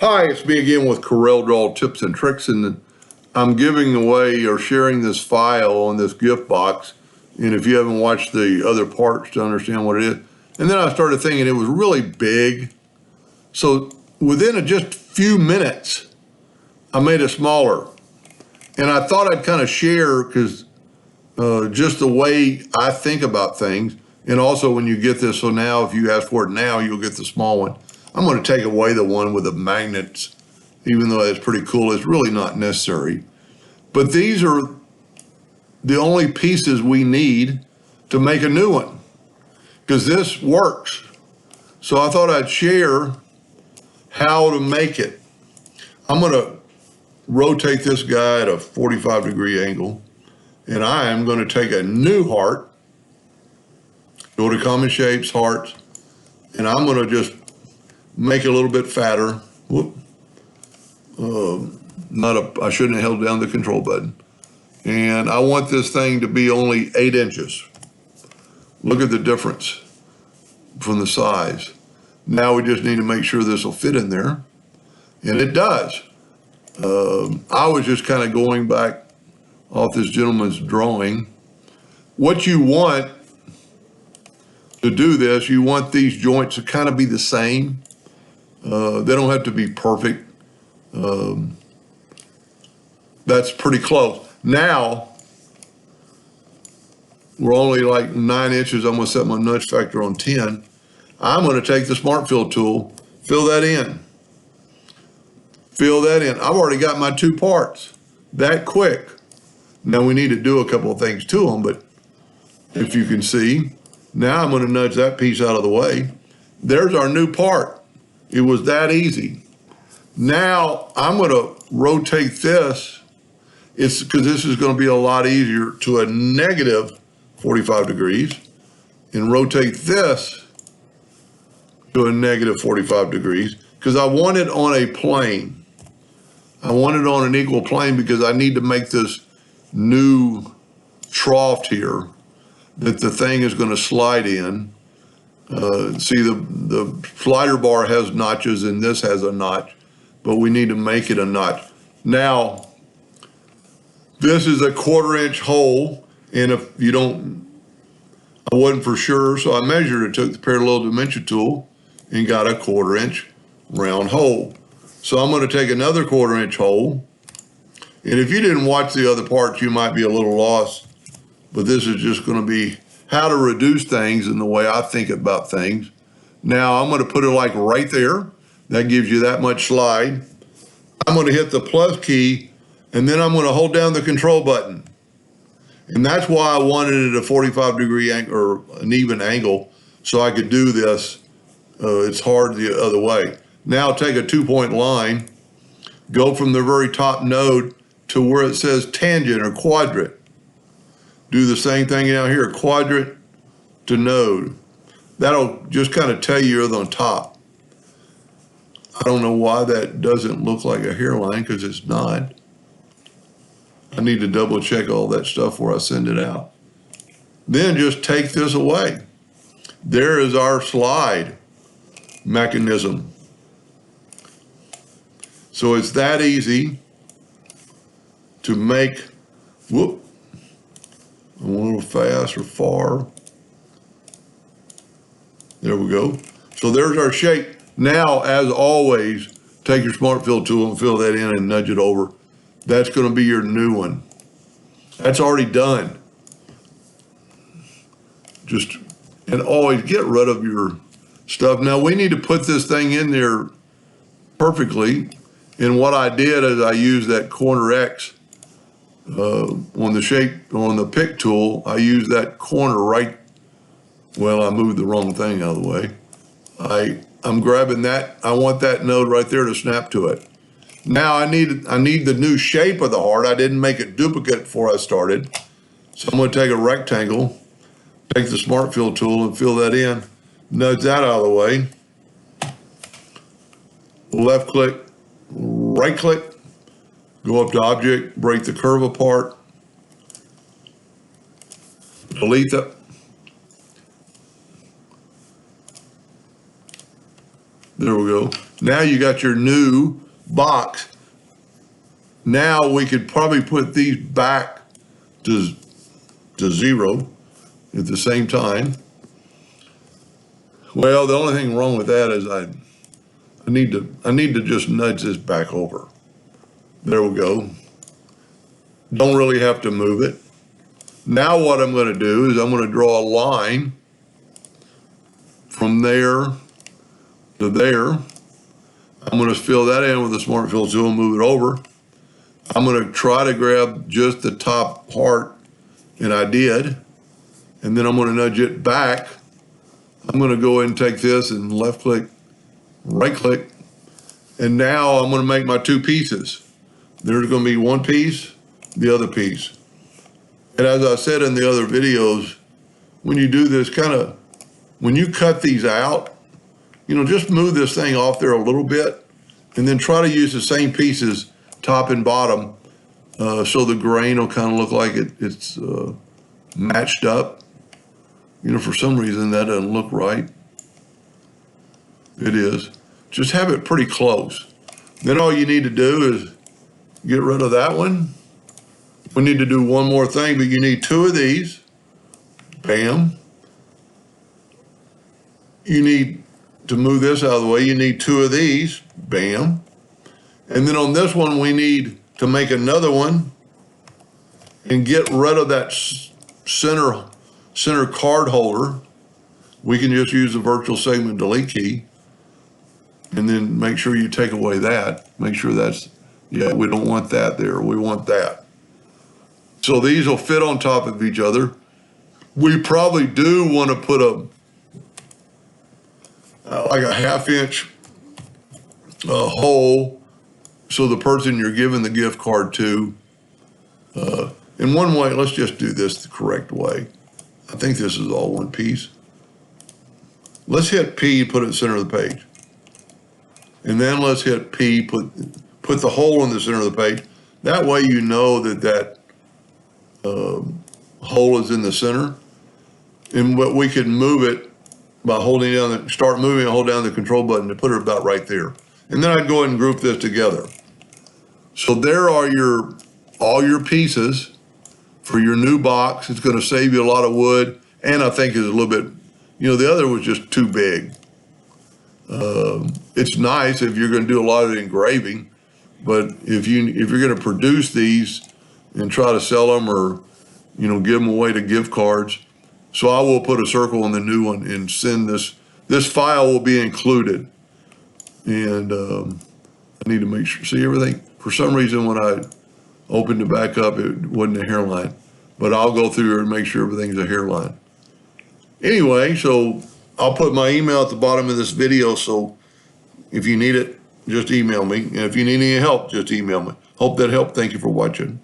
Hi, it's me again with Corel Draw tips and tricks, and I'm giving away or sharing this file on this gift box. And if you haven't watched the other parts to understand what it is, and then I started thinking it was really big. So within just a few minutes, I made it smaller. And I thought I'd kind of share because just the way I think about things. And also when you get this, so now if you ask for it now, you'll get the small one. I'm going to take away the one with the magnets, even though it's pretty cool. It's really not necessary. But these are the only pieces we need to make a new one, because this works. So I thought I'd share how to make it. I'm going to rotate this guy at a 45-degree angle, and I am going to take a new heart, go to common shapes, hearts, and I'm going to just make it a little bit fatter. Whoop. I shouldn't have held down the control button. And I want this thing to be only 8 inches. Look at the difference from the size. Now we just need to make sure this will fit in there. And it does. I was just kind of going back off this gentleman's drawing. What you want to do this, you want these joints to kind of be the same. They don't have to be perfect. That's pretty close. Now, we're only like 9 inches. I'm going to set my nudge factor on 10. I'm going to take the Smart Fill tool, fill that in. Fill that in. I've already got my 2 parts that quick. Now we need to do a couple of things to them, but if you can see, now I'm going to nudge that piece out of the way. There's our new part. It was that easy. Now I'm going to rotate this. It's because this is going to be a lot easier to a negative 45 degrees, and rotate this to a negative 45 degrees because I want it on a plane. I want it on an equal plane because I need to make this new trough here that the thing is going to slide in. See, the slider bar has notches and this has a notch, but we need to make it a notch. Now, this is a 1/4 inch hole, and if you don't, I wasn't for sure, so I measured it, took the parallel dimension tool and got a 1/4 inch round hole. So I'm going to take another 1/4 inch hole, and if you didn't watch the other parts, you might be a little lost, but this is just going to be how to reduce things in the way I think about things. Now I'm going to put it like right there. That gives you that much slide. I'm going to hit the plus key, and then I'm going to hold down the control button. And that's why I wanted it a 45-degree angle or an even angle so I could do this. It's hard the other way. Now take a 2-point line, go from the very top node to where it says tangent or quadrant. Do the same thing down here, quadrant to node. That'll just kind of tell you you're on top. I don't know why that doesn't look like a hairline, because it's not. I need to double check all that stuff before I send it out. Then just take this away. There is our slide mechanism. So it's that easy to make, whoop, a little fast or far. There we go. So there's our shape. Now, as always, take your Smart Fill tool and fill that in and nudge it over. That's going to be your new one. That's already done. And always get rid of your stuff. Now we need to put this thing in there perfectly. And what I did is I used that corner X on the pick tool. I used that corner right. Well, I moved the wrong thing out of the way. I'm grabbing that. I want that node right there to snap to it. Now I need the new shape of the heart. I didn't make it duplicate before I started. So I'm going to take a rectangle, take the Smart Fill tool and fill that in, nudge that out of the way. Left click, right click, go up to object, break the curve apart, delete it. There we go. Now you got your new box. Now we could probably put these back to 0 at the same time. Well, the only thing wrong with that is I need to just nudge this back over. There we go. Don't really have to move it. Now what I'm going to do is I'm going to draw a line from there to there. I'm going to fill that in with a smart fill tool and move it over. I'm going to try to grab just the top part, and I did. And then I'm going to nudge it back. I'm going to go ahead and take this and left click, right click. And now I'm going to make my two pieces. There's going to be one piece, the other piece. And as I said in the other videos, when you do this when you cut these out, just move this thing off there a little bit and then try to use the same pieces, top and bottom, so the grain will kind of look like it's matched up. For some reason that doesn't look right. It is. Just have it pretty close. Then all you need to do is get rid of that one. We need to do one more thing, but you need two of these. Bam. You need to move this out of the way. You need two of these. Bam. And then on this one, we need to make another one and get rid of that center card holder. We can just use the virtual segment delete key and then make sure you take away that. Make sure we don't want that there. We want that. So these will fit on top of each other. We probably do want to put like a 1/2 inch hole so the person you're giving the gift card to, in one way, let's just do this the correct way. I think this is all one piece. Let's hit P, put it in the center of the page. And then let's hit P, put the hole in the center of the page. That way you know that hole is in the center. And we can move it by holding down start moving and hold down the control button to put it about right there. And then I'd go ahead and group this together. So there are all your pieces for your new box. It's going to save you a lot of wood, and I think is a little bit, the other was just too big. It's nice if you're going to do a lot of engraving, but if you're going to produce these and try to sell them or give them away to gift cards, so I will put a circle on the new one and send this. This file will be included, and I need to make sure. See everything. For some reason, when I opened it back up, it wasn't a hairline, but I'll go through here and make sure everything's a hairline. Anyway, so I'll put my email at the bottom of this video, so if you need it, just email me. And if you need any help, just email me. Hope that helped. Thank you for watching.